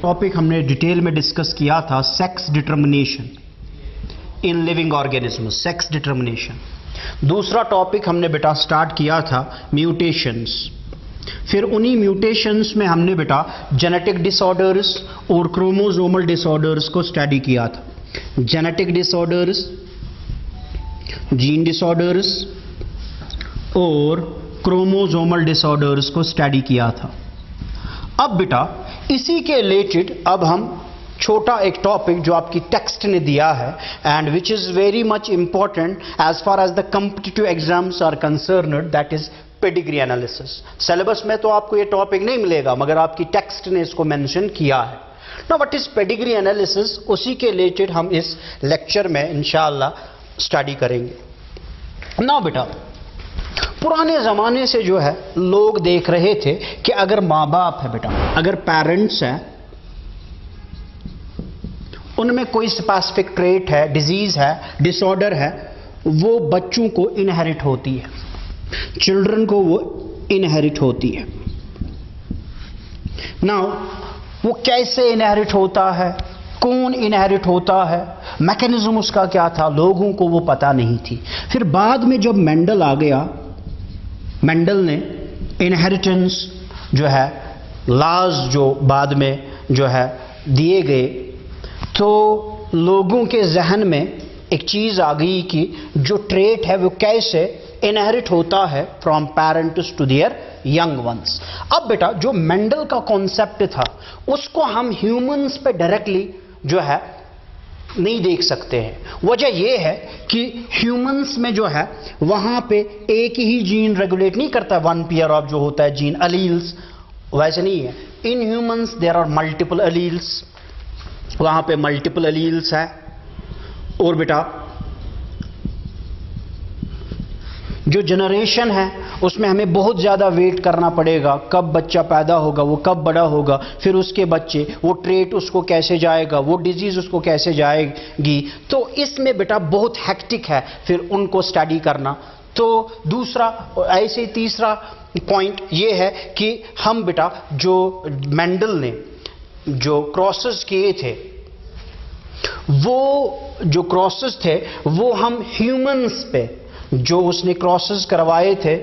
Topic हमने detail में discuss किया था sex determination in living organism, sex determination. दूसरा टॉपिक हमने बेटा स्टार्ट किया था म्यूटेशंस। फिर उन्हीं म्यूटेशंस में हमने बेटा जेनेटिक डिसऑर्डर्स और क्रोमोसोमल डिसऑर्डर्स को स्टडी किया था। जेनेटिक डिसऑर्डर्स, जीन डिसऑर्डर्स और क्रोमोसोमल डिसऑर्डर्स को स्टडी किया था। अब बेटा इसी के रिलेटेड अब हम छोटा एक टॉपिक जो आपकी टेक्स्ट ने दिया है and which is very much important as far as the competitive exams are concerned, that is pedigree analysis. Syllabus में तो आपको ये टॉपिक नहीं मिलेगा मगर आपकी टेक्स्ट ने इसको मेंशन किया है। ना व्हाट इज पेडिग्री एनालिसिस, उसी के रिलेटेड हम इस लेक्चर में इंशाअल्लाह स्टडी करेंगे। ना बेटा पुराने ज़माने से जो है लोग देख रहे थे कि अगर माँ बाप है बेटा, अगर पेरेंट्स हैं, उनमें कोई स्पेसिफिक ट्रेट है, डिजीज है, डिसऑर्डर है, वो बच्चों को इनहेरिट होती है, चिल्ड्रन को वो इनहेरिट होती है। नाउ वो कैसे इनहेरिट होता है, कौन इनहेरिट होता है, मैकेनिज्म उसका क्या था, लोगों को वो पता नहीं थी। फिर बाद में जब मेंडल आ गया, मेंडल ने इनहेरिटेंस जो है लॉज जो बाद में जो है दिए गए, तो लोगों के जहन में एक चीज आ गई कि जो ट्रेट है वो कैसे इनहेरिट होता है from parents to their young ones. अब बेटा जो मेंडल का कॉन्सेप्ट था उसको हम ह्यूमंस पे डायरेक्टली जो है नहीं देख सकते हैं। वजह यह है कि ह्यूमंस में जो है वहां पे एक ही जीन रेगुलेट नहीं करता, वन पेयर ऑफ जो होता है जीन अलील्स, वैसे नहीं है। In humans there are multiple alleles, वहां पे मल्टीपल अलील्स है। और बेटा जो जनरेशन है उसमें हमें बहुत ज़्यादा वेट करना पड़ेगा, कब बच्चा पैदा होगा, वो कब बड़ा होगा, फिर उसके बच्चे, वो ट्रेट उसको कैसे जाएगा, वो डिजीज़ उसको कैसे जाएगी। तो इसमें बेटा बहुत हेक्टिक है फिर उनको स्टडी करना। तो दूसरा ऐसे ही तीसरा पॉइंट ये है कि हम बेटा जो मेंडल ने जो क्रॉसेस किए थे, वो जो क्रॉसेस थे वो हम ह्यूमंस पे जो उसने क्रॉसेस करवाए थे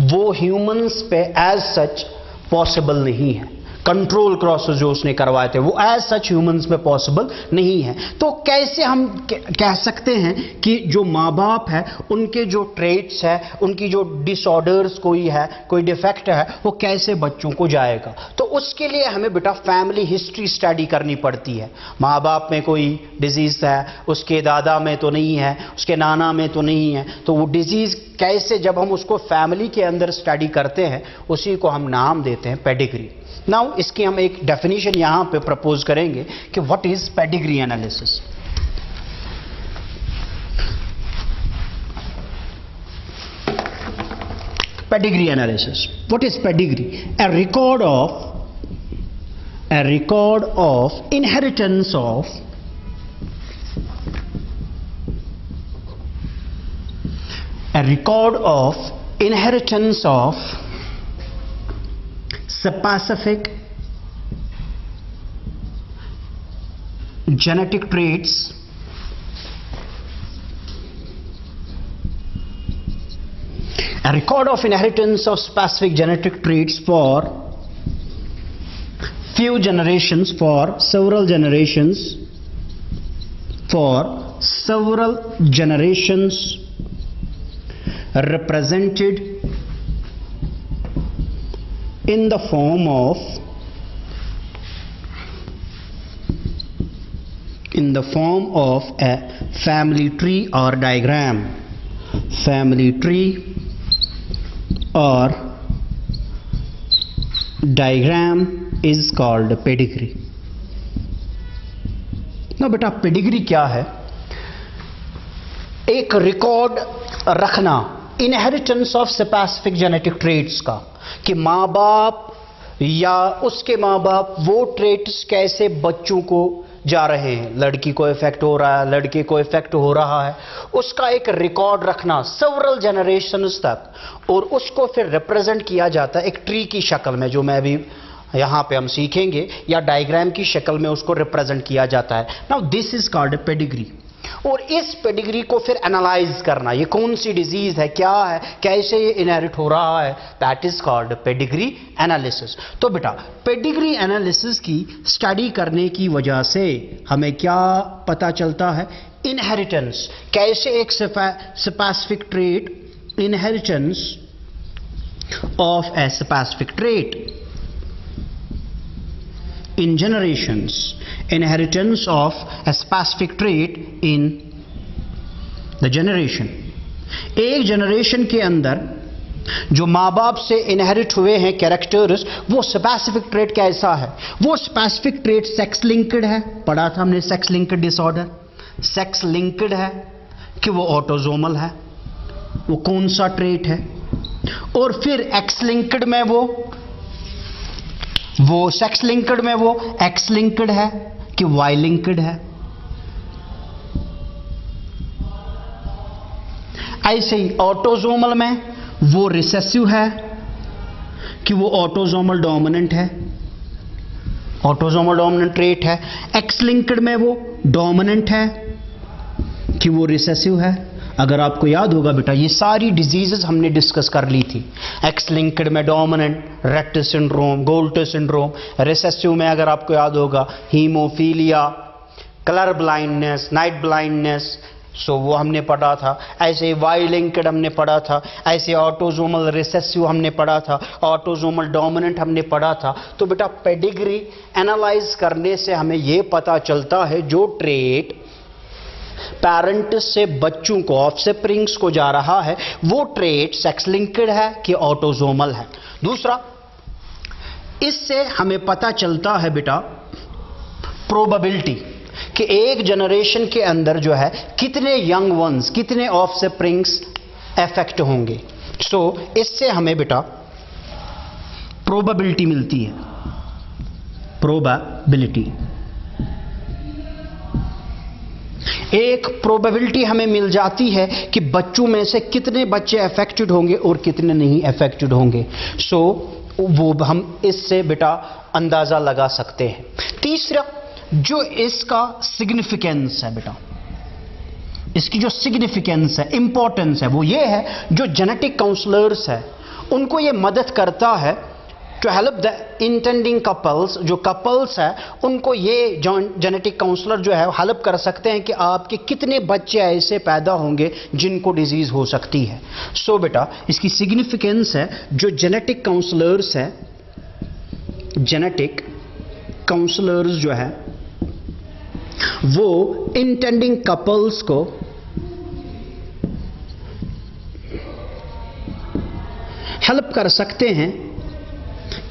वो ह्यूमंस पे एज सच पॉसिबल नहीं है। कंट्रोल क्रॉसेस जो उसने करवाए थे वो एज सच ह्यूमंस में पॉसिबल नहीं है। तो कैसे हम कह सकते हैं कि जो माँ बाप है उनके जो ट्रेट्स है, उनकी जो डिसऑर्डर्स कोई है, कोई डिफेक्ट है, वो कैसे बच्चों को जाएगा। तो उसके लिए हमें बेटा फैमिली हिस्ट्री स्टडी करनी पड़ती है। माँ बाप में कोई डिजीज है, उसके दादा में तो नहीं है, उसके नाना में तो नहीं है, तो वो डिजीज कैसे, जब हम उसको फैमिली के अंदर स्टडी करते हैं उसी को हम नाम देते हैं पेडिग्री। नाउ इसकी हम एक डेफिनेशन यहां पे प्रपोज करेंगे कि what is pedigree analysis. Pedigree analysis, what is pedigree? a record of inheritance of specific genetic traits a record of inheritance of specific genetic traits for few generations, for several generations represented in the form of a family tree or diagram. Family tree or diagram is called pedigree. ना बेटा pedigree क्या है? एक record रखना inheritance of specific genetic traits का, कि माँ बाप या उसके माँ बाप वो ट्रेट्स कैसे बच्चों को जा रहे हैं, लड़की को इफेक्ट हो रहा है, लड़के को इफेक्ट हो रहा है, उसका एक रिकॉर्ड रखना सेवरल जनरेशंस तक, और उसको फिर रिप्रेजेंट किया जाता है एक ट्री की शक्ल में, जो मैं अभी यहां पे हम सीखेंगे, या डायग्राम की शक्ल में उसको रिप्रेजेंट किया जाता है। Now this is called pedigree. और इस पेडिग्री को फिर एनालाइज करना, ये कौन सी डिजीज है, क्या है, कैसे ये इनहेरिट हो रहा है, that is called pedigree analysis. तो बेटा पेडिग्री एनालिसिस की स्टडी करने की वजह से हमें क्या पता चलता है, इनहेरिटेंस, कैसे एक specific trait, inheritance of a specific trait in generations, inheritance of a specific trait in the generation। एक जनरेशन के अंदर जो माँ बाप से इनहेरिट हुए हैं कैरेक्टर्स, वो स्पेसिफिक ट्रेट कैसा है, वो स्पेसिफिक ट्रेट सेक्स लिंक्ड है, पढ़ा था हमने sex linked disorder, sex linked है कि वो ऑटोजोमल है, वो कौन सा ट्रेट है, और फिर एक्स लिंक्ड में वो सेक्स लिंक्ड में वो एक्स लिंक्ड है कि वाई लिंक्ड है। ऐसे ही ऑटोजोमल में वो रिसेसिव है कि वो ऑटोजोमल डोमिनेंट है, ऑटोजोमल डोमिनेंट ट्रेट है। एक्स लिंक्ड में वो डोमिनेंट है कि वो रिसेसिव है। अगर आपको याद होगा बेटा, ये सारी डिजीजेस हमने डिस्कस कर ली थी। एक्स लिंक्ड में dominant, Rett syndrome, Goltz syndrome, recessive में अगर आपको याद होगा haemophilia, colour blindness, night blindness, so वो हमने पढ़ा था। ऐसे वाई लिंक्ड हमने पढ़ा था, ऐसे ऑटोजोमल रिसेसिव हमने पढ़ा था, ऑटोजोमल डोमिनेंट हमने पढ़ा था। तो बेटा पेडिग्री एनालाइज करने से हमें ये पता चलता है जो ट्रेट पेरेंट से बच्चों को, ऑफस्प्रिंग्स को जा रहा है, वो ट्रेट सेक्स लिंक्ड है कि ऑटोजोमल है। दूसरा, इससे हमें पता चलता है बेटा प्रोबेबिलिटी कि एक जनरेशन के अंदर जो है कितने यंग वंस, कितने ऑफस्प्रिंग्स अफेक्ट होंगे। सो इससे हमें बेटा प्रोबेबिलिटी मिलती है, प्रोबेबिलिटी। एक प्रोबेबिलिटी हमें मिल जाती है कि बच्चों में से कितने बच्चे अफेक्टेड होंगे और कितने नहीं अफेक्टेड होंगे। सो वो हम इससे बेटा अंदाजा लगा सकते हैं। तीसरा, जो इसका सिग्निफिकेंस है बेटा, इसकी जो सिग्निफिकेंस है, इंपॉर्टेंस है, वो ये है जो जेनेटिक काउंसलर्स है उनको ये मदद करता है to help the intending couples. जो कपल्स है उनको ये जेनेटिक काउंसलर जो है हेल्प कर सकते हैं कि आपके कितने बच्चे ऐसे पैदा होंगे जिनको डिजीज हो सकती है। सो बेटा इसकी सिग्निफिकेंस है जो जेनेटिक काउंसलर्स है, जेनेटिक काउंसलर्स जो है वो इंटेंडिंग कपल्स को हेल्प कर सकते हैं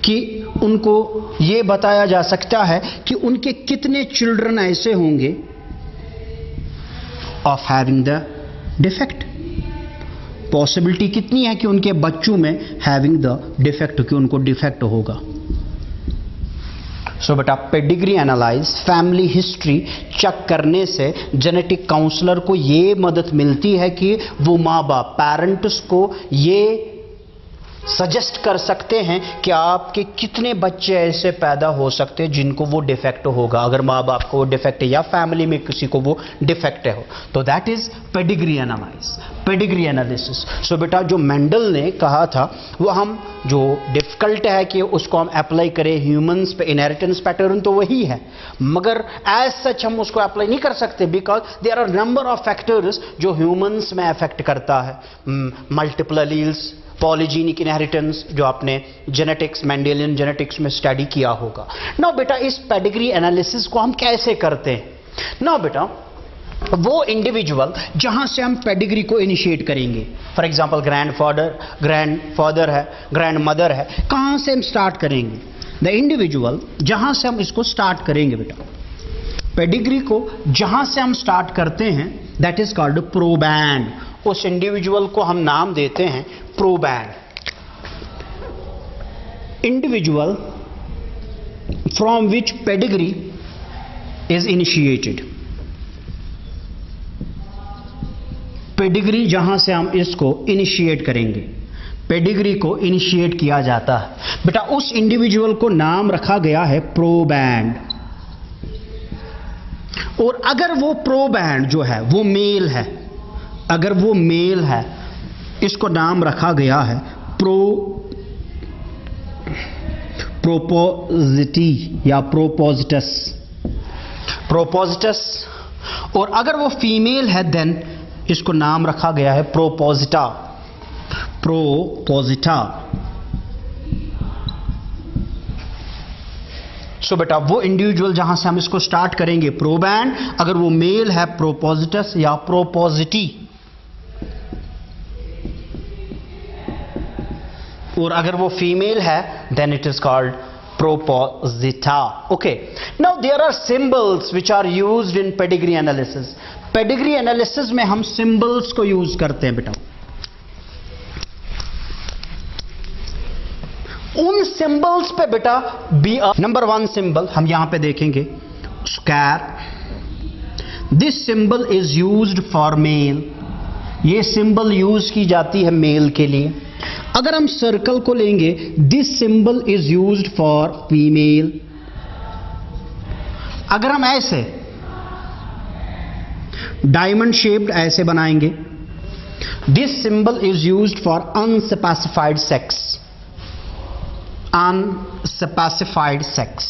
कि उनको ये बताया जा सकता है कि उनके कितने चिल्ड्रन ऐसे होंगे of having the defect. Possibility कितनी है कि उनके बच्चों में हैविंग द डिफेक्ट, कि उनको डिफेक्ट होगा। सो बेटा pedigree analyse, family history check करने से जेनेटिक काउंसलर को ये मदद मिलती है कि वो माँ बाप, पेरेंट्स को ये सजेस्ट कर सकते हैं कि आपके कितने बच्चे ऐसे पैदा हो सकते हैं जिनको वो डिफेक्ट होगा, अगर माँ बाप को वो डिफेक्ट है या फैमिली में किसी को वो डिफेक्ट हो। तो that is pedigree analyse, pedigree analysis. So बेटा जो मेंडल ने कहा था वो हम जो डिफिकल्ट है कि उसको हम अप्लाई करें ह्यूमंस पे, इनहेरिटेंस पैटर्न तो वही है, मगर एज सच हम उसको अप्लाई नहीं कर सकते because there are number of factors जो ह्यूमंस में अफेक्ट करता है। मल्टीपल एलील्स, पॉलीजीनिक इनहेरिटेंस जो आपने जेनेटिक्स, मेंडेलियन जेनेटिक्स में स्टडी किया होगा। नाउ बेटा इस पेडिग्री एनालिसिस को हम कैसे करते हैं? नाउ बेटा वो इंडिविजुअल जहां से हम पेडिग्री को इनिशिएट करेंगे, फॉर एग्जांपल ग्रैंडफादर है, ग्रैंडमदर है, कहां से हम स्टार्ट करेंगे? द इंडिविजुअल जहां से हम इसको स्टार्ट करेंगे बेटा, पेडिग्री को जहां से हम स्टार्ट करते हैं दैट इज कॉल्ड प्रोबैंड। उस इंडिविजुअल को हम नाम देते हैं proband. Individual from which pedigree is initiated, pedigree जहां से हम इसको इनिशिएट करेंगे, पेडिग्री को इनिशिएट किया जाता है। बेटा उस इंडिविजुअल को नाम रखा गया है प्रोबैंड, और अगर वो प्रोबैंड जो है वो मेल है, अगर वो मेल है, इसको नाम रखा गया है प्रोपोजिटी या प्रोपोजिटस, और अगर वो फीमेल है देन इसको नाम रखा गया है प्रोपोजिटा। सो बेटा वो इंडिविजुअल जहां से हम इसको स्टार्ट करेंगे प्रोबैंड, अगर वो मेल है प्रोपोजिटस या प्रोपोजिटी, और अगर वो फीमेल है then it is called proposita. Okay, now there are symbols which are used in pedigree analysis. Pedigree analysis में हम सिंबल्स को यूज करते हैं बेटा। उन सिंबल्स पे बेटा नंबर 1 सिंबल हम यहां पे देखेंगे square. This symbol is used for male, ये सिंबल यूज की जाती है मेल के लिए। अगर हम सर्कल को लेंगे, this symbol is used for female. अगर हम ऐसे डायमंड शेप्ड ऐसे बनाएंगे, this symbol is used for unspecified sex, unspecified sex.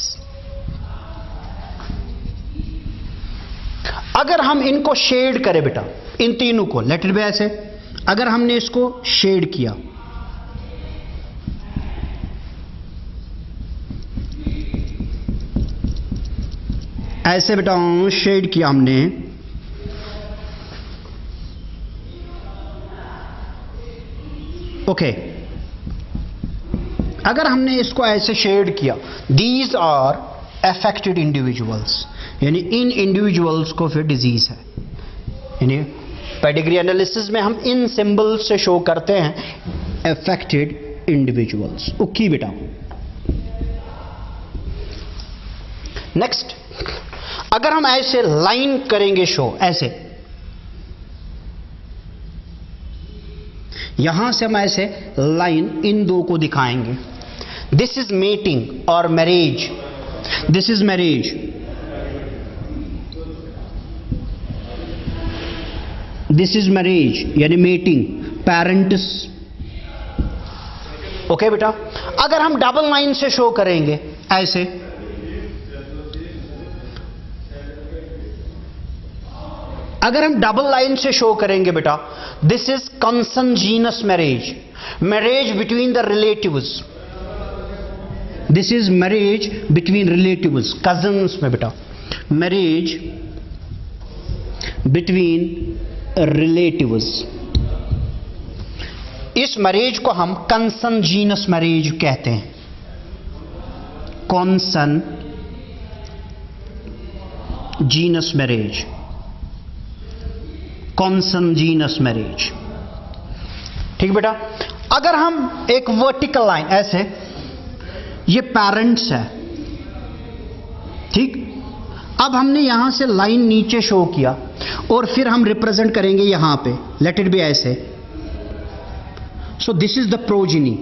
अगर हम इनको शेड करें बेटा, इन तीनों को लेट इट बी ऐसे, अगर हमने इसको शेड किया, ऐसे बेटा शेड किया हमने, ओके, अगर हमने इसको ऐसे शेड किया, दीज आर अफेक्टेड इंडिविजुअल्स, यानी इन इंडिविजुअल्स को फिर डिजीज है। यानी पेडिग्री एनालिसिस में हम इन सिंबल्स से शो करते हैं अफेक्टेड इंडिविजुअल्स। ओके बेटा, नेक्स्ट अगर हम ऐसे लाइन करेंगे शो, ऐसे यहां से हम ऐसे लाइन इन दो को दिखाएंगे, दिस इज मेटिंग और marriage, this is marriage, this is marriage यानी मेटिंग, पेरेंट्स। ओके बेटा, अगर हम डबल लाइन से शो करेंगे ऐसे, अगर हम डबल लाइन से शो करेंगे बेटा, this is consanguineous marriage, marriage between the relatives, this is marriage between relatives, cousins में बेटा, मैरिज बिटवीन रिलेटिव्स। इस मैरिज को हम कंसनजीनस मैरिज कहते हैं, consanguineous marriage, consanguineous marriage. ठीक बेटा, अगर हम एक वर्टिकल लाइन ऐसे, ये पेरेंट्स है, ठीक, अब हमने यहां से लाइन नीचे शो किया और फिर हम रिप्रेजेंट करेंगे यहां पे, लेट इट बी ऐसे, so this is the progeny,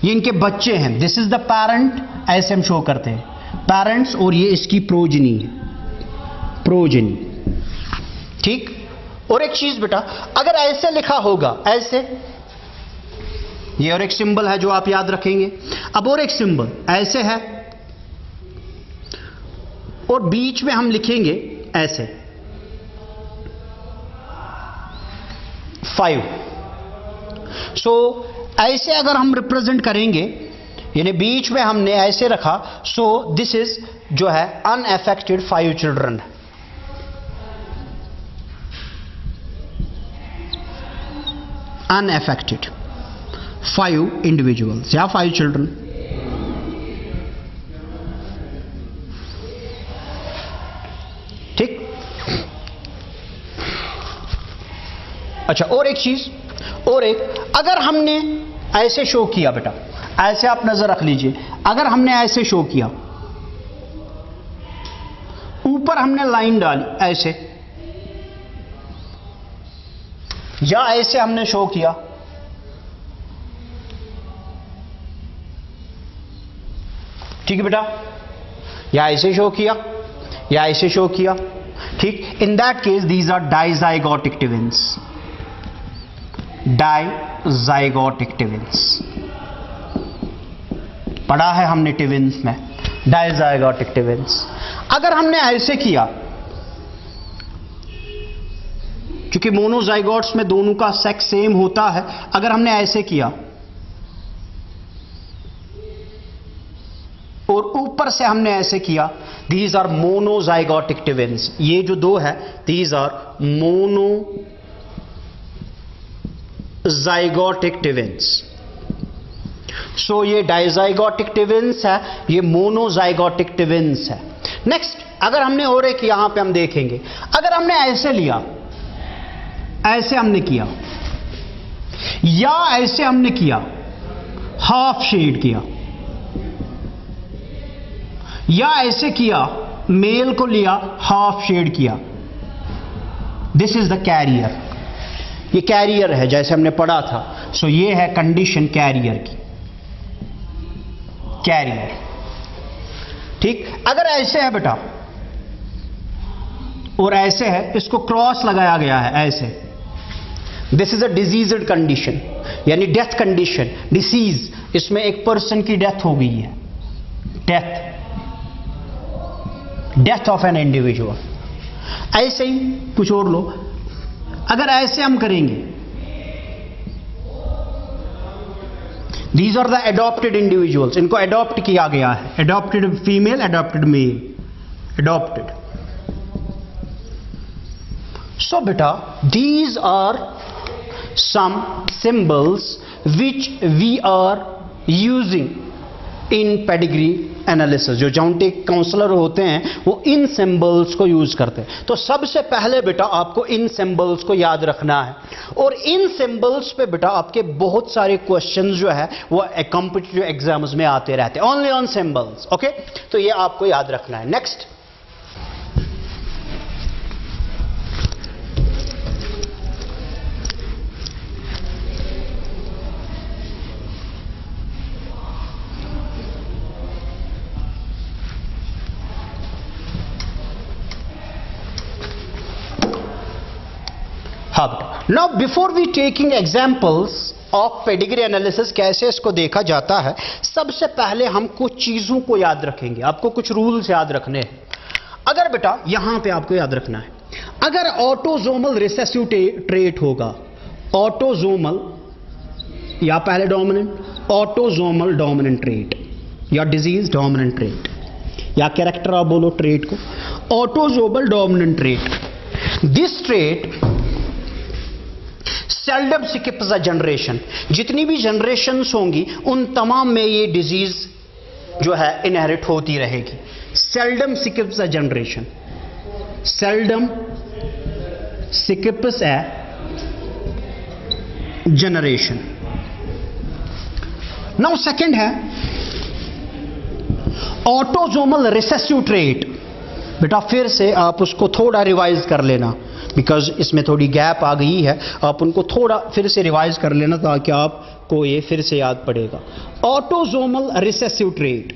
ये इनके बच्चे हैं, दिस इज द पेरेंट, ऐसे हम शो करते हैं पेरेंट्स, और ये इसकी प्रोजिनी है, प्रोजिनी। ठीक, और एक चीज बेटा, अगर ऐसे लिखा होगा ऐसे, ये और एक सिंबल है जो आप याद रखेंगे। अब और एक सिंबल ऐसे है और बीच में हम लिखेंगे ऐसे 5। सो ऐसे अगर हम रिप्रेजेंट करेंगे, यानी बीच में हमने ऐसे रखा, सो दिस इज जो है अनअफेक्टेड 5 चिल्ड्रन, unaffected 5 individuals या 5 children। ठीक, अच्छा, और एक चीज, और एक, अगर हमने ऐसे शो किया बेटा, ऐसे आप नजर रख लीजिए, अगर हमने ऐसे शो किया, ऊपर हमने लाइन डाली ऐसे, या ऐसे हमने शो किया, ठीक है बेटा, या ऐसे शो किया या ऐसे शो किया, ठीक। In that case these are dizygotic twins, dizygotic twins. पढ़ा है हमने ट्विन्स में, डाइजाइगोटिक ट्विन्स। अगर हमने ऐसे किया, क्योंकि मोनोजाइगोट्स में दोनों का सेक्स सेम होता है, अगर हमने ऐसे किया और ऊपर से हमने ऐसे किया, दीज आर मोनोजाइगोटिक ट्विन्स। ये जो दो है, दीज आर मोनोजाइगोटिक ट्विन्स। सो ये डाइजाइगोटिक ट्विन्स है, ये मोनोजाइगोटिक ट्विन्स है। नेक्स्ट, अगर हमने और एक यहां पे हम देखेंगे, अगर हमने ऐसे लिया, ऐसे हमने किया, या ऐसे हमने किया, हाफ शेड किया, या ऐसे किया, मेल को लिया, हाफ शेड किया, दिस इज द कैरियर। ये कैरियर है, जैसे हमने पढ़ा था। सो ये है कंडीशन कैरियर की, कैरियर, ठीक। अगर ऐसे है बेटा और ऐसे है, इसको क्रॉस लगाया गया है ऐसे, this is a diseased condition, यानी डेथ कंडीशन, डिसीज। इसमें एक पर्सन की डेथ हो गई है, डेथ ऑफ एन इंडिविजुअल। ऐसे ही कुछ और लो, अगर ऐसे हम करेंगे, these are the adopted individuals, इनको एडॉप्ट किया गया है, adopted female, adopted male, adopted. So बेटा, these are some symbols which we are using in pedigree analysis। जो जॉन्टिक काउंसलर होते हैं वो इन सिंबल्स को यूज करते हैं। तो सबसे पहले बेटा आपको इन सिंबल्स को याद रखना है, और इन सिंबल्स पे बेटा आपके बहुत सारे क्वेश्चंस जो है वो कॉम्पिटिटिव एग्जाम्स में आते रहते हैं, ओनली ऑन सिंबल्स। ओके, तो ये आपको याद रखना है। नेक्स्ट, हाँ बेटा, now before we taking examples of pedigree analysis, कैसे इसको देखा जाता है, सबसे पहले हम कुछ चीजों को याद रखेंगे। आपको कुछ रूल्स याद रखने हैं। अगर बेटा यहां पे आपको याद रखना है, अगर ऑटोजोमल रिसेसिव ट्रेट होगा, ऑटोजोमल या पहले डोमिनेंट, ऑटोजोमल डोमिनेंट ट्रेट या डिजीज डोमिनेंट ट्रेट, या कैरेक्टर आप बोलो ट्रेट को, autosomal dominant trait. This trait seldom skips a generation. जितनी भी जनरेशन्स होंगी उन तमाम में ये डिजीज जो है इनहेरिट होती रहेगी। Seldom skips a generation, seldom skips a generation. Now second है ऑटोजोमल रिसेसिव ट्रेट। बेटा फिर से आप उसको थोड़ा रिवाइज कर लेना, बिकॉज इसमें थोड़ी गैप आ गई है, आप उनको थोड़ा फिर से रिवाइज कर लेना ताकि आपको ये फिर से याद पड़ेगा। ऑटोजोमल रिसेसिव ट्रेट,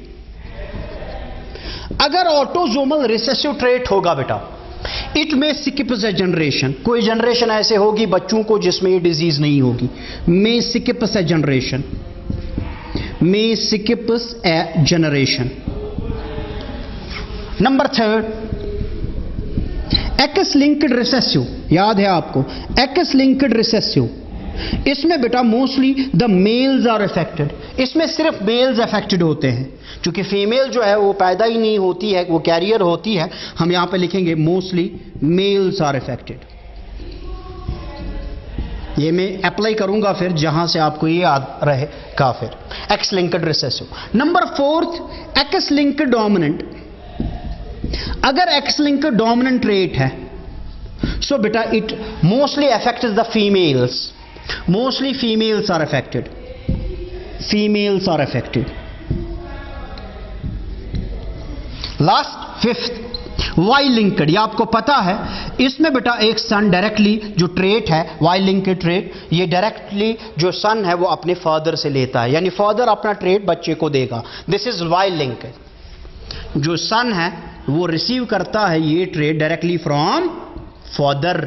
अगर ऑटोजोमल रिसेसिव ट्रेट होगा बेटा, इट में स्किप्स अ जनरेशन। कोई जनरेशन ऐसे होगी बच्चों को जिसमें ये डिजीज नहीं होगी, में स्किप्स अ जनरेशन, में skips a generation. Number third, X linked recessive, याद है आपको एक्स लिंक्ड रिसेसिव। इसमें बेटा mostly the males are affected, इसमें सिर्फ मेल्स अफेक्टेड होते हैं, क्योंकि फीमेल जो है वो पैदा ही नहीं होती है, वो कैरियर होती है। हम यहां पे लिखेंगे मोस्टली मेल्स आर अफेक्टेड। ये मैं अप्लाई करूंगा फिर जहां से आपको ये याद रहेगा। फिर X linked recessive. Number fourth, X linked dominant. अगर एक्स लिंक्ड डोमिनेंट ट्रेट है, सो बेटा it mostly affects the females, mostly females are affected, females are affected. Last fifth Y linked, ये आपको पता है, इसमें बेटा एक सन डायरेक्टली जो ट्रेट है वाई लिंक्ड ट्रेट, ये डायरेक्टली जो सन है वो अपने फादर से लेता है, यानी फादर अपना ट्रेट बच्चे को देगा। This is Y linked. जो सन है वो रिसीव करता है ये trait directly from father,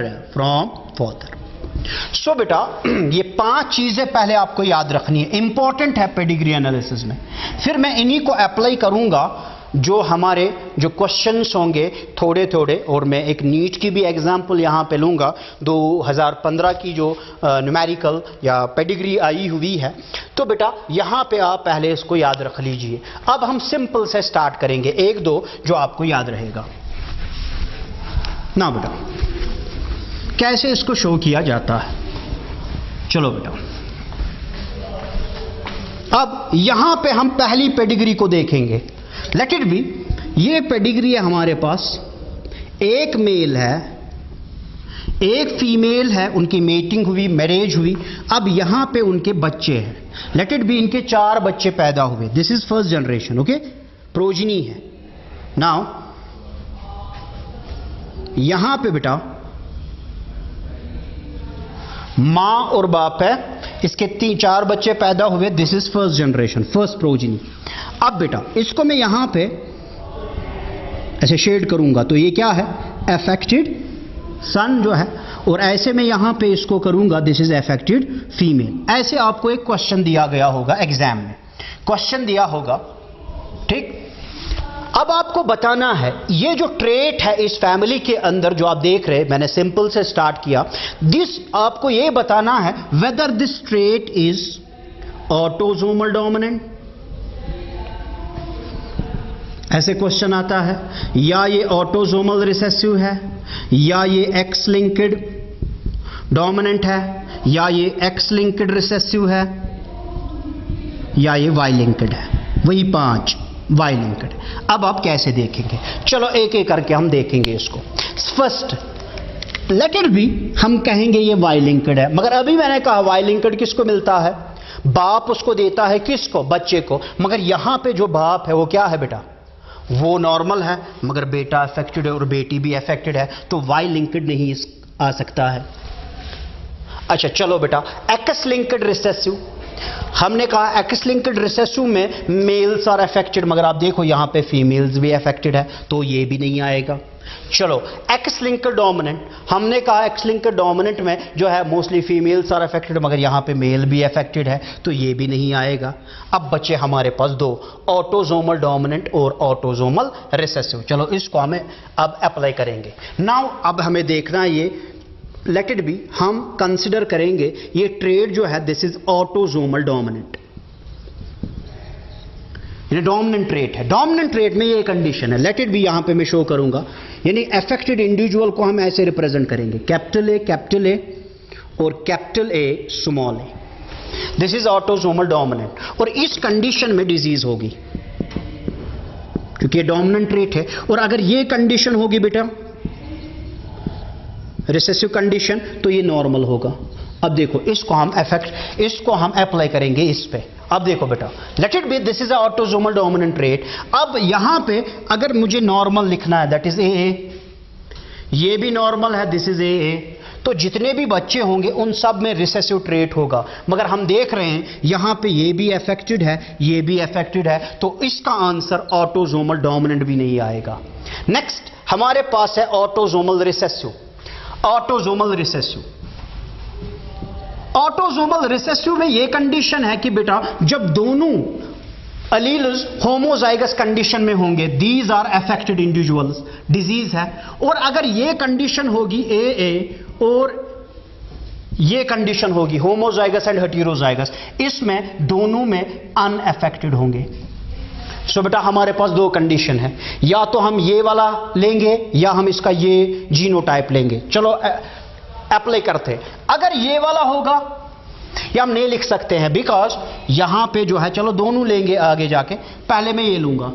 so बेटा ये 5 चीजें पहले आपको याद रखनी है, इंपॉर्टेंट है पेडिग्री एनालिसिस में। फिर मैं इन्हीं को अप्लाई करूंगा जो हमारे जो क्वेश्चंस होंगे थोड़े थोड़े, और मैं एक नीट की भी एग्जांपल यहां पे लूंगा 2015 की जो न्यूमेरिकल या पेडिग्री आई हुई है। तो बेटा यहां पे आप पहले इसको याद रख लीजिए। अब हम सिंपल से स्टार्ट करेंगे, 1-2 जो आपको याद रहेगा ना बेटा। कैसे इसको शो किया जाता है, चलो बेटा अब यहां पे हम पहली पेडिग्री को देखेंगे। लेट इट बी, ये पेडिग्री है हमारे पास, एक मेल है एक फीमेल है, उनकी मेटिंग हुई, मैरिज हुई, अब यहां पे उनके बच्चे हैं। लेट इट बी इनके 4 बच्चे पैदा हुए, this is first generation, okay, progeny है। नाउ यहां पे बेटा मां और बाप है, इसके 3-4 बच्चे पैदा हुए, this is first generation, first progeny. अब बेटा इसको मैं यहां पे ऐसे शेड करूंगा तो ये क्या है, अफेक्टेड सन जो है, और ऐसे मैं यहां पे इसको करूंगा, दिस इज अफेक्टेड फीमेल। ऐसे आपको एक क्वेश्चन दिया गया होगा एग्जाम में, क्वेश्चन दिया होगा, ठीक। अब आपको बताना है ये जो ट्रेट है इस फैमिली के अंदर जो आप देख रहे हैं, मैंने सिंपल से स्टार्ट किया, दिस आपको ये बताना है whether this trait is autosomal dominant, ऐसे क्वेश्चन आता है, या ये ऑटोसोमल रिसेसिव है, या ये एक्स लिंक्ड डोमिनेंट है, या ये एक्स लिंक्ड रिसेसिव है, या ये वाई लिंक्ड है, वही 5 वाई लिंक्ड। अब आप कैसे देखेंगे, चलो एक एक करके हम देखेंगे इसको। फर्स्ट लेट इट बी, हम कहेंगे ये वाई लिंक्ड है, मगर अभी मैंने कहा वाई लिंक्ड किसको मिलता है, बाप उसको देता है, किसको, बच्चे को, मगर यहां पे जो बाप है वो क्या है बेटा, वो नॉर्मल है, मगर बेटा अफेक्टेड है और बेटी भी अफेक्टेड है, तो वाई लिंक्ड नहीं आ सकता है। अच्छा चलो बेटा एक्स लिंक्ड रिसेसिव, हमने कहा एक्स लिंक्ड रिसेसिव में मेल्स आर अफेक्टेड, मगर आप देखो यहां पे फीमेल्स भी अफेक्टेड है, तो ये भी नहीं आएगा। चलो एक्स लिंक्ड डोमिनेंट, हमने कहा एक्स लिंक्ड डोमिनेंट में जो है मोस्टली फीमेल्स आर अफेक्टेड, मगर यहां पे मेल भी अफेक्टेड है, तो ये भी नहीं आएगा। अब बचे हमारे पास 2, ऑटोसोमल डोमिनेंट और ऑटोसोमल रिसेसिव। चलो इसको हमें अब अप्लाई करेंगे। नाउ अब हमें देखना ये, लेट इट बी, हम कंसिडर करेंगे ये ट्रेट जो है दिस इज ऑटोसोमल डोमिनेंट, ये डोमिनेंट ट्रेट है। डोमिनेंट ट्रेट में ये कंडीशन है, लेट इट बी यहां पे मैं शो करूंगा, यानी अफेक्टेड इंडिविजुअल को हम ऐसे रिप्रेजेंट करेंगे, कैपिटल ए और capital A small A, this is autosomal dominant. और इस कंडीशन में डिजीज होगी क्योंकि ये डोमिनेंट ट्रेट है, और अगर ये कंडीशन होगी बेटा रिसेसिव कंडीशन, तो ये नॉर्मल होगा। अब देखो इसको हम अप्लाई करेंगे इस पे। अब देखो बेटा late it be this is a autosomal dominant trait. अब यहां पे अगर मुझे नॉर्मल लिखना है, दैट इज ए, ये भी नॉर्मल है, दिस इज ए, तो जितने भी बच्चे होंगे उन सब में रिसेसिव ट्रेट होगा, मगर हम देख रहे हैं यहां पे ये भी अफेक्टेड है, ये भी अफेक्टेड है, तो इसका आंसर ऑटोसोमल डोमिनेंट भी नहीं आएगा। नेक्स्ट हमारे पास है autosomal recessive. Autosomal recessive, autosomal recessive में यह कंडीशन है कि बेटा जब दोनों अलील्स होमोजाइगस कंडीशन में होंगे, these are affected individuals, disease है, और अगर यह कंडीशन होगी ए और यह कंडीशन होगी होमोजाइगस एंड हेटेरोजाइगस, इसमें दोनों में अनअफेक्टेड होंगे। सो बेटा हमारे पास 2 कंडीशन है, या तो हम ये वाला लेंगे या हम इसका ये जीनोटाइप लेंगे। चलो अप्लाई करते, अगर ये वाला होगा या हम नहीं लिख सकते हैं, बिकॉज यहां पे जो है, चलो दोनों लेंगे आगे जाके, पहले मैं ये लूंगा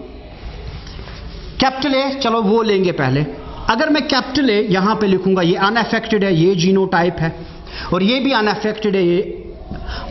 कैपिटल ए, चलो वो लेंगे पहले। अगर मैं कैपिटल ए यहां पे लिखूंगा, ये अनअफेक्टेड है, ये जीनोटाइप है, और ये भी अनअफेक्टेड है, ये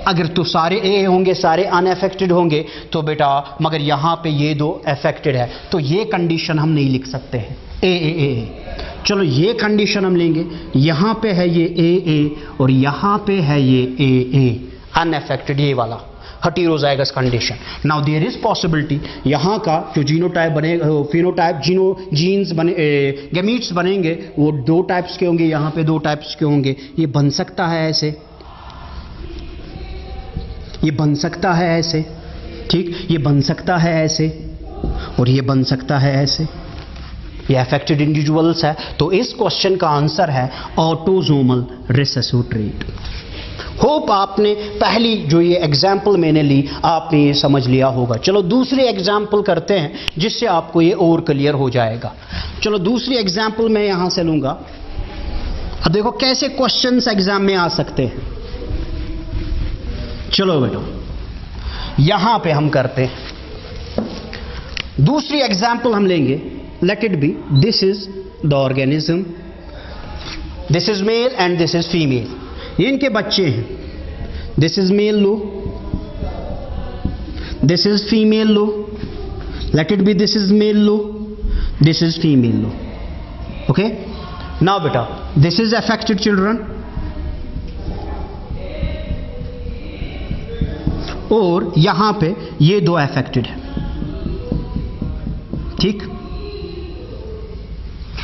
अगर तो सारे ए होंगे, सारे अनअफेक्टेड होंगे तो बेटा, मगर यहां पे ये दो अफेक्टेड है, तो ये कंडीशन हम नहीं लिख सकते हैं ए। चलो ये कंडीशन हम लेंगे, यहां पे है ये ए और यहां पे है ये ए अनअफेक्टेड, ये वाला heterozygous condition. Now there is possibility यहां का जो जीनोटाइप बनेगा, फिनोटाइप, जीन्स बने, गैमीट्स बनेंगे, वो दो टाइप्स के होंगे, यहां पे दो टाइप्स के होंगे। ये बन सकता है ऐसे, ये बन सकता है ऐसे, ठीक, ये बन सकता है ऐसे और ये बन सकता है ऐसे। ये अफेक्टेड इंडिविजुअल्स है, तो इस क्वेश्चन का आंसर है ऑटोसोमल रिसेसिव ट्रेट। होप आपने पहली जो ये एग्जाम्पल मैंने ली, आपने ये समझ लिया होगा। चलो दूसरी एग्जाम्पल करते हैं जिससे आपको ये और क्लियर हो जाएगा। चलो दूसरी एग्जाम्पल मैं यहां से लूंगा। अब देखो कैसे क्वेश्चंस एग्जाम में आ सकते हैं। चलो बेटो यहां पे हम करते हैं दूसरी एग्जाम्पल हम लेंगे। Late it be, this is the organism, this is male and this is female, ये इनके बच्चे हैं। This is male low, this is female low, late it be this is male low, this is female low. Okay, now बेटा this is affected children और यहां पे ये दो अफेक्टेड है, ठीक।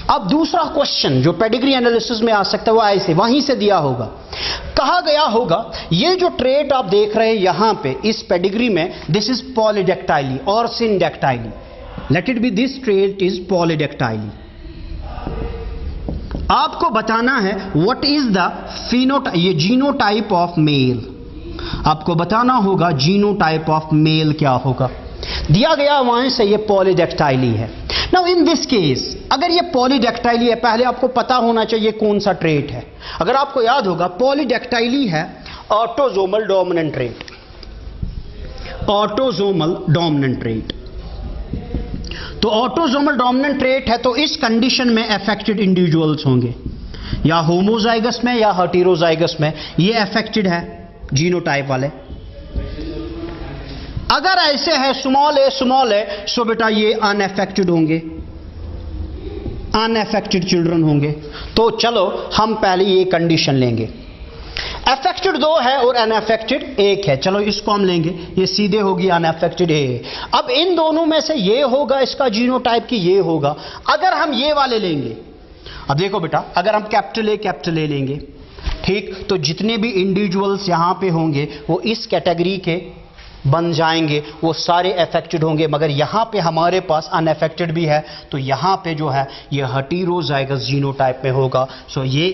अब दूसरा क्वेश्चन जो पेडिग्री एनालिसिस में आ सकता है वो ऐसे वहीं से दिया होगा, कहा गया होगा ये जो ट्रेट आप देख रहे हैं यहां पे इस पेडिग्री में, दिस इज पॉलीडेक्टाइली और syndactyly, let it be this trait is polydactyly. आपको बताना है व्हाट इज द फिनोटाइप, ये जीनोटाइप ऑफ मेल, आपको बताना होगा जीनोटाइप ऑफ मेल क्या होगा। दिया गया वहां से ये पॉलीडेक्टाइली है। नाउ इन दिस केस अगर ये पॉलीडेक्टाइली है, पहले आपको पता होना चाहिए कौन सा ट्रेट है। अगर आपको याद होगा पॉलीडेक्टाइली है autosomal dominant trait, autosomal dominant trait. तो ऑटोसोमल डोमिनेंट ट्रेट है तो इस कंडीशन में अफेक्टेड इंडिविजुअल्स होंगे, या होमोजाइगस में या हेटेरोजाइगस में, ये अफेक्टेड है जीनोटाइप वाले। अगर ऐसे है स्मॉल ए सो बेटा ये अनअफेक्टेड होंगे, अनअफेक्टेड चिल्ड्रन होंगे। तो चलो हम पहले ये कंडीशन लेंगे, अफेक्टेड दो है और अनअफेक्टेड एक है। चलो इसको हम लेंगे, ये सीधे होगी अनअफेक्टेड ए। अब इन दोनों में से ये होगा इसका जीनोटाइप की ये होगा। अगर हम ये वाले लेंगे, अब देखो बेटा अगर हम कैपिटल ए लेंगे, ठीक, तो जितने भी इंडिविजुअल्स यहां पे होंगे वो इस कैटेगरी के बन जाएंगे, वो सारे अफेक्टेड होंगे। मगर यहां पे हमारे पास अनअफेक्टेड भी है, तो यहां पे जो है ये हेटेरोजाइगस जीनोटाइप में होगा। सो ये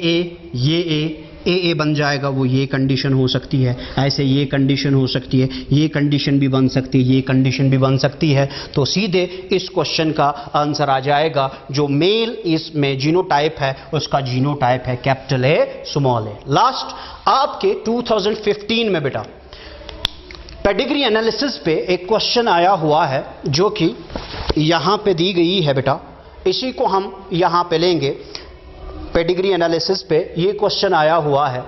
ए बन जाएगा, वो ये कंडीशन हो सकती है, ऐसे ये कंडीशन हो सकती है, ये कंडीशन भी बन सकती है, ये कंडीशन भी बन सकती है। तो सीधे इस क्वेश्चन का आंसर आ जाएगा, जो मेल इसमें जीनोटाइप है उसका जीनोटाइप है capital A small A. Last आपके 2015 में बेटा पेडिग्री एनालिसिस पे एक क्वेश्चन आया हुआ है जो कि यहां पे दी गई है बेटा, इसी को हम यहां पे लेंगे। पेडिग्री एनालिसिस पे ये क्वेश्चन आया हुआ है,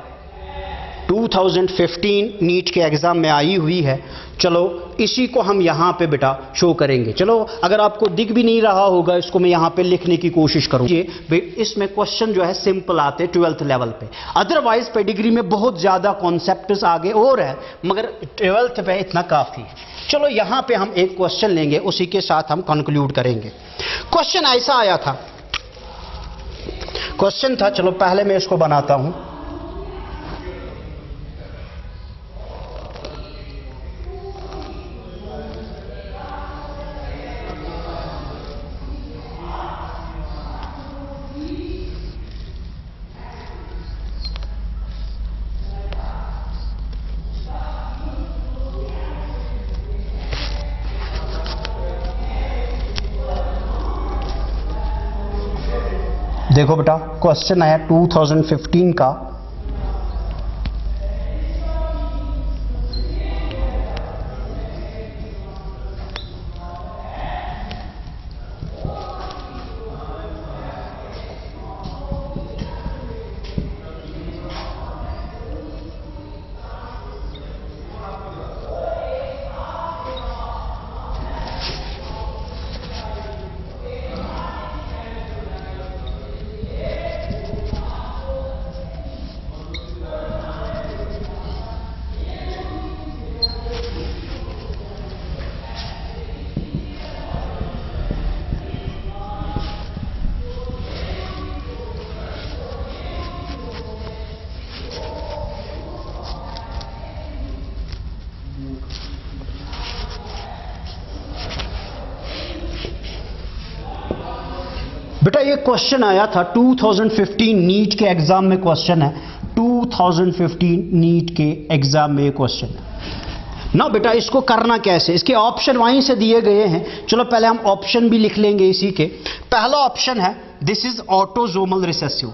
2015 नीट के एग्जाम में आई हुई है। चलो इसी को हम यहां पे बेटा शो करेंगे। चलो अगर आपको दिख भी नहीं रहा होगा इसको मैं यहां पे लिखने की कोशिश करूंगा। इसमें क्वेश्चन जो है सिंपल आते 12th लेवल पे, अदरवाइज पेडिग्री में बहुत ज्यादा कॉन्सेप्ट्स आगे और है, मगर 12th पे इतना काफी है। चलो यहां पे हम एक क्वेश्चन लेंगे, उसी के साथ हम कंक्लूड करेंगे। क्वेश्चन ऐसा आया था, क्वेश्चन था, चलो पहले मैं इसको बनाता हूं। देखो बेटा क्वेश्चन आया 2015 का, बेटा ये क्वेश्चन आया था 2015 नीट के एग्जाम में, क्वेश्चन है 2015 नीट के एग्जाम में ये क्वेश्चन है ना। बेटा इसको करना कैसे, इसके ऑप्शन वहीं से दिए गए हैं। चलो पहले हम ऑप्शन भी लिख लेंगे इसी के। पहला ऑप्शन है this is autosomal recessive,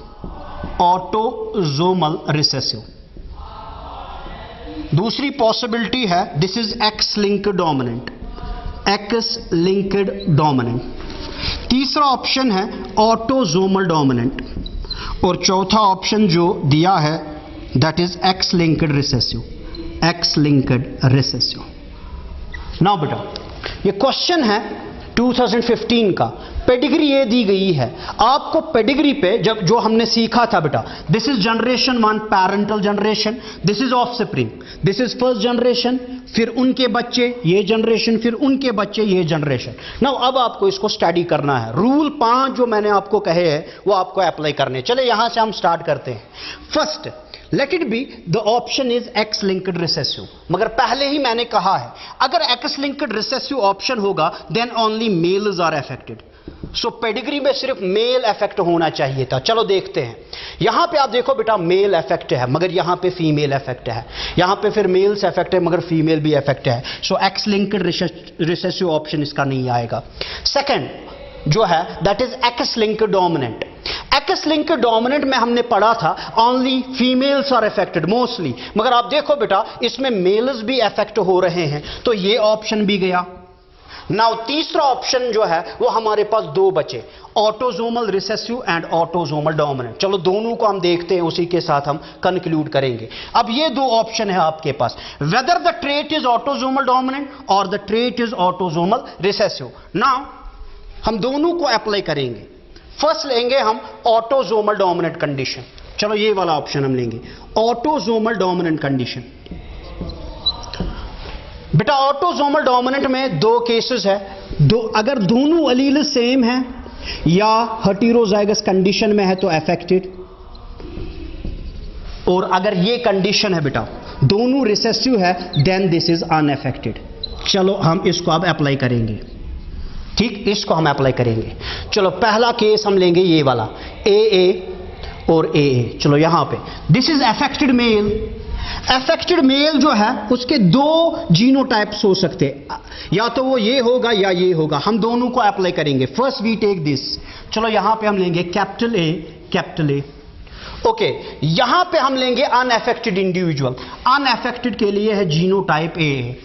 autosomal recessive. दूसरी पॉसिबिलिटी है this is X linked dominant, X linked dominant. तीसरा ऑप्शन है ऑटोजोमल डोमिनेंट, और चौथा ऑप्शन जो दिया है that is X linked recessive, x linked recessive. Now बेटा ये क्वेश्चन है 2015 का, पेडिग्री ये दी गई है आपको। पेडिग्री पे जब जो हमने सीखा था बेटा, this is generation 1 parental generation, this is offspring, this is first generation, फिर उनके बच्चे ये जनरेशन, फिर उनके बच्चे ये जनरेशन। नाउ अब आपको इसको स्टडी करना है। रूल 5 जो मैंने आपको कहे हैं वो आपको अप्लाई करने। चले यहां से हम स्टार्ट करते हैं। First, let it be the option is X linked recessive. मगर पहले ही मैंने कहा है अगर एक्स लिंक्ड रिसेसिव ऑप्शन होगा then only males are affected. So pedigree में सिर्फ मेल इफेक्ट होना चाहिए था। चलो देखते हैं। यहां पे आप देखो बेटा मेल इफेक्ट है मगर यहां पे फीमेल इफेक्ट है, यहां पे फिर मेल्स इफेक्ट है मगर फीमेल भी इफेक्ट है। So X linked recessive option इसका नहीं आएगा। सेकंड जो है that is X linked dominant. X linked dominant में हमने पढ़ा था only females are affected mostly, मगर आप देखो बेटा इसमें मेल्स भी अफेक्ट हो रहे हैं, तो ये ऑप्शन भी गया। नाउ तीसरा ऑप्शन जो है वो हमारे पास दो बचे, autosomal recessive and autosomal dominant. चलो दोनों को हम देखते हैं, उसी के साथ हम कंक्लूड करेंगे। अब ये दो ऑप्शन है आपके पास, whether the trait is autosomal dominant और the trait is autosomal recessive. Now हम दोनों को अप्लाई करेंगे। फर्स्ट लेंगे हम ऑटोजोमल डोमिनेंट कंडीशन। चलो ये वाला ऑप्शन हम लेंगे, ऑटोजोमल डोमिनेंट कंडीशन। बेटा ऑटोजोमल डोमिनेंट में दो केसेस है, दो अगर दोनों अलील सेम है या हेटेरोजाइगस कंडीशन में है तो अफेक्टेड, और अगर ये कंडीशन है बेटा दोनों रिसेसिव है देन दिस इज अनअफेक्टेड। चलो हम इसको अब अप्लाई करेंगे, ठीक, इसको हम अप्लाई करेंगे। चलो पहला केस हम लेंगे ये वाला ए और ए। चलो यहां पे this is affected male. Affected male जो है उसके दो जीनोटाइप्स हो सकते हैं, या तो वो ये होगा या ये होगा। हम दोनों को अप्लाई करेंगे। First we take this. चलो यहां पे हम लेंगे capital A, capital A. Okay, यहां पे हम लेंगे अनअफेक्टेड इंडिविजुअल। अनअफेक्टेड के लिए है जीनोटाइप ए।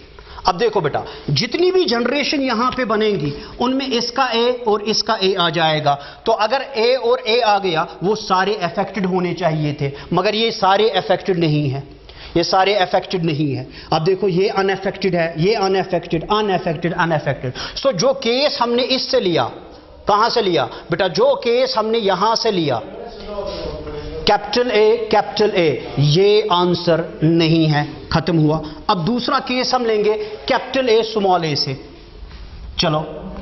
अब देखो बेटा जितनी भी जनरेशन यहां पे बनेंगी उनमें इसका ए और इसका ए आ जाएगा, तो अगर ए और ए आ गया वो सारे अफेक्टेड होने चाहिए थे, मगर ये सारे अफेक्टेड नहीं है, ये सारे अफेक्टेड नहीं है। अब देखो ये अनअफेक्टेड है, ये अनअफेक्टेड, अनअफेक्टेड, अनअफेक्टेड। सो जो केस हमने इससे लिया, कहां से लिया बेटा, जो केस हमने यहां से लिया कैपिटल ए, ये आंसर नहीं है, खत्म हुआ। अब दूसरा केस हम लेंगे कैपिटल ए स्मॉल ए से। चलो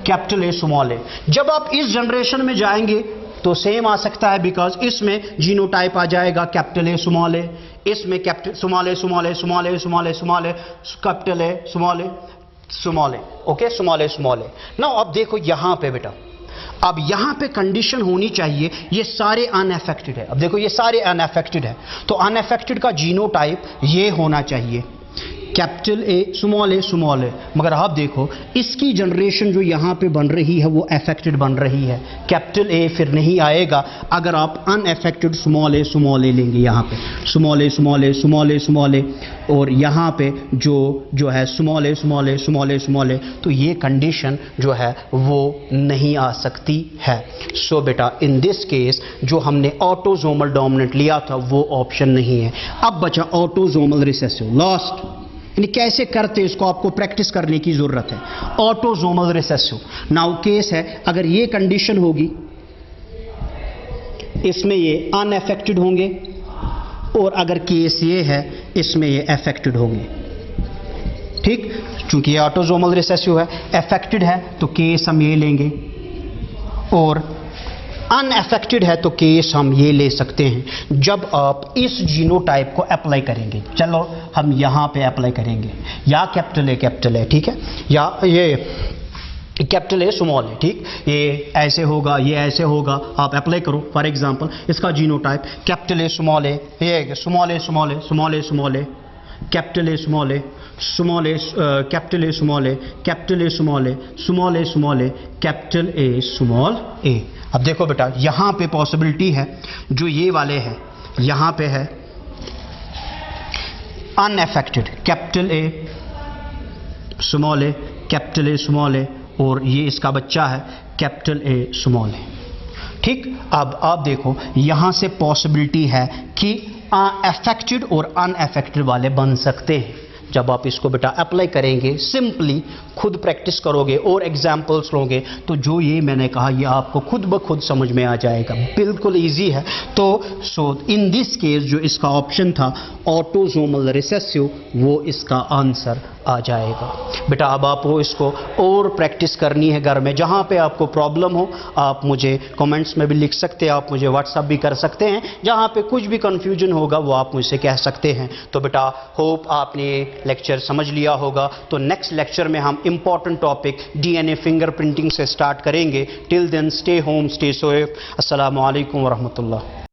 कैपिटल ए स्मॉल ए। जब आप इस जनरेशन में जाएंगे तो सेम आ सकता है, बिकॉज इसमें जीनोटाइप आ जाएगा कैपिटल ए स्मॉल ए, इसमें capital small A small A small A small A small A, capital A small A small A. Okay, small A small A. Now अब देखो यहां पे बेटा, अब यहां पे कंडीशन होनी चाहिए ये सारे अनअफेक्टेड है। अब देखो ये सारे अनअफेक्टेड है, तो अनअफेक्टेड का जीनोटाइप ये होना चाहिए कैपिटल ए स्मॉल ए, मगर आप देखो इसकी जनरेशन जो यहां पे बन रही है वो अफेक्टेड बन रही है। कैपिटल ए फिर नहीं आएगा अगर आप अनअफेक्टेड स्मॉल ए लेंगे। यहां पे स्मॉल ए, और यहां पे जो है स्मॉल ए, तो ये कंडीशन जो है वो नहीं आ सकती है। सो बेटा इन दिस केस जो हमने ऑटोजोमल डोमिनेंट लिया था वो ऑप्शन नहीं है। अब बचा ऑटोजोमल रिसेसिव, लास्ट। यानी कैसे करते इसको आपको प्रैक्टिस करने की जरूरत है। ऑटोजोमल रिसेसिव नाउ केस है अगर ये कंडीशन होगी, इसमें ये अनअफेक्टेड होंगे, और अगर केस ये है इसमें ये अफेक्टेड होंगे। ठीक, चूंकि ये ऑटोजोमल रिसेसिव है, अफेक्टेड है तो केस हम ये लेंगे, और अनअफेक्टेड है तो केस हम ये ले सकते हैं जब आप इस जीनोटाइप को अप्लाई करेंगे। चलो हम यहां पे अप्लाई करेंगे, या कैपिटल ए, ठीक है, या कैपिटल ए स्मॉल ए, ठीक, ये ऐसे होगा, ये ऐसे होगा, आप अप्लाई करो। फॉर एग्जांपल इसका genotype capital A small A, ये small A small A small A small A, capital A small A small A, capital A small A, capital A small A, small A small A, capital A small A. अब देखो बेटा यहाँ पे possibility है, जो ये वाले हैं यहाँ पे है unaffected, capital A small A, capital A small A, और ये इसका बच्चा है कैपिटल ए स्मॉल ए, ठीक। अब आप देखो यहाँ से पॉसिबिलिटी है कि अफेक्टेड और अनअफेक्टेड वाले बन सकते हैं। जब आप इसको बेटा अप्लाई करेंगे, सिंपली खुद प्रैक्टिस करोगे और एग्जाम्पल्स लोगे, तो जो ये मैंने कहा ये आपको खुद ब खुद समझ में आ जाएगा, बिल्कुल इजी है। तो इन दिस केस जो इसका ऑप्शन था ऑटोसोमल रिसेसिव, वो इसका आंसर आ जाएगा। बेटा अब आपको इसको और प्रैक्टिस करनी है घर में। जहाँ पे आपको प्रॉब्लम हो आप मुझे कमेंट्स में भी लिख सकते हैं, आप मुझे व्हाट्सअप भी कर सकते हैं। जहाँ पे कुछ भी कन्फ्यूजन होगा वो आप मुझसे कह सकते हैं। तो बेटा होप आपने लेक्चर समझ लिया होगा। तो नेक्स्ट लेक्चर में हम इंपॉर्टेंट टॉपिक डीएनए फिंगरप्रिंटिंग से स्टार्ट करेंगे। Till then stay home, stay safe. अस्सलामु अलैकुम व रहमतुल्लाह।